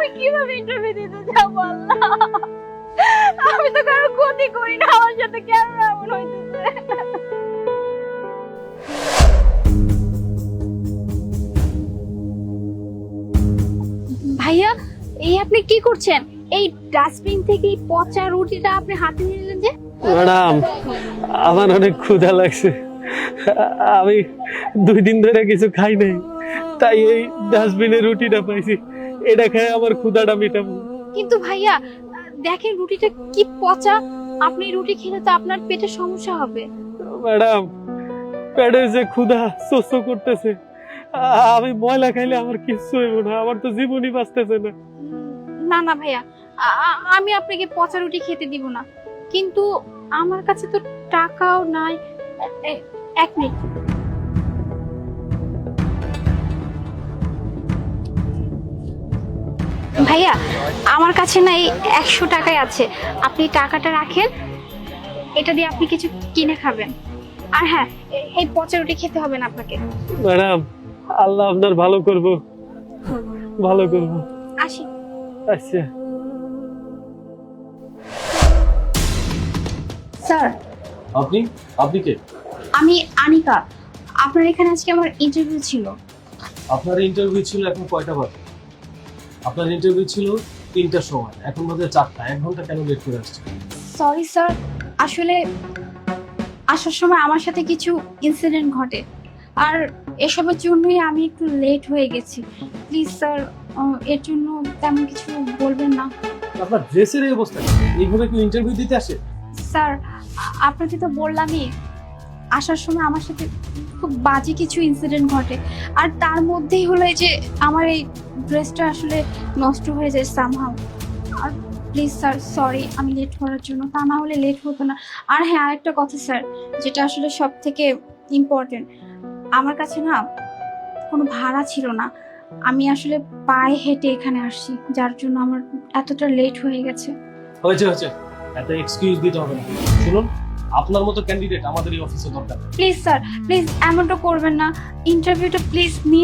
আমি কিভাবে ইন্টারভিউ দিতে যাবো আল্লাহ? আমি তো কারো ক্ষতি করি না, আমার সাথে কেন এমন হইতেছে? ভাইয়া, এই আপনি কি করছেন? এই ডাস্টবিন থেকে এই পচা রুটিটা আপনি হাতে নিলেন যে? ম্যাডাম, আমার অনেক ক্ষুধা লাগছে। আমি 2 দিন ধরে কিছু খাই নাই, তাই এই ডাস্টবিনে রুটিটা পাইছি, এটা খেয়ে আমার ক্ষুধাটা মেটাবো। কিন্তু ভাইয়া দেখেন রুটিটা কি পচা, আপনি রুটি খেলে তো আপনার পেটে সমস্যা হবে। ম্যাডাম, পেটে যে ক্ষুধা শোষ করতেছে, আমি ময়লা খাইলে আমার কিচ্ছু হইব না, আমার তো জীবনই বাঁচতেছে না। না না ভাইয়া, আমি আপনাকে পচা রুটি খেতে দিব না, কিন্তু আমার কাছে তো টাকাও নাই। 1 মিনিট। ভাইয়া, আমার কাছে না এই 100 টাকাই আছে, আপনি টাকাটা রাখেন, এটা দিয়ে আপনি কিছু কিনে খাবেন। আর হ্যাঁ, এই পচা রুটি খেতে হবে না আপনাকে। ম্যাডাম, আল্লাহ আপনার ভালো করব, ভালো করব। আসি। আচ্ছা। স্যার, আপনি আপনি কে? আমি আনিকা, আপনার এখানে আজকে আমার ইন্টারভিউ ছিল। আপনার ইন্টারভিউ ছিল এখন কয়টা বাজে? আপনার ইন্টারভিউ ছিল 3টার সময়, এখন বাজে 4টা। 1 ঘন্টা কেন লেট করে আসছে? সরি স্যার, আসলে আসার সময় আমার সাথে কিছু ইনসিডেন্ট ঘটে, আর এসবের জন্যই আমি একটু লেট হয়ে গেছি। প্লিজ স্যার, এর জন্য তেমন কিছু বলবেন না। আপনার ড্রেসের এই অবস্থা, এইভাবে কি ইন্টারভিউ দিতে আসে? স্যার, আপনাকে তো বললামই, আসার সময় আমার সাথে খুব বাজে কিছু ইনসিডেন্ট ঘটে, আর তার মধ্যেই হলো এই যে আমার এই ড্রেসটা আসলে নষ্ট হয়ে যায় সামহাউ। আর প্লিজ স্যার, সরি আমি লেট করার জন্য, তা না হলে লেট হতো না। আর হ্যাঁ, আরেকটা কথা স্যার, যেটা আসলে সব থেকে ইম্পর্টেন্ট, আমার কাছে না কোনো ভাড়া ছিল না, আমি আসলে পায়ে হেঁটে এখানে আসছি, যার জন্য আমার এতটা লেট হয়ে গেছে। হয়েছে হয়েছে, এত এক্সকিউজ দিতে হবে না। শুনুন, আপনার মতো ক্যান্ডিডেট আমাদের এই অফিসে দরকার। প্লিজ স্যার, প্লিজ এমনটা করবেন না, ইন্টারভিউটা প্লিজ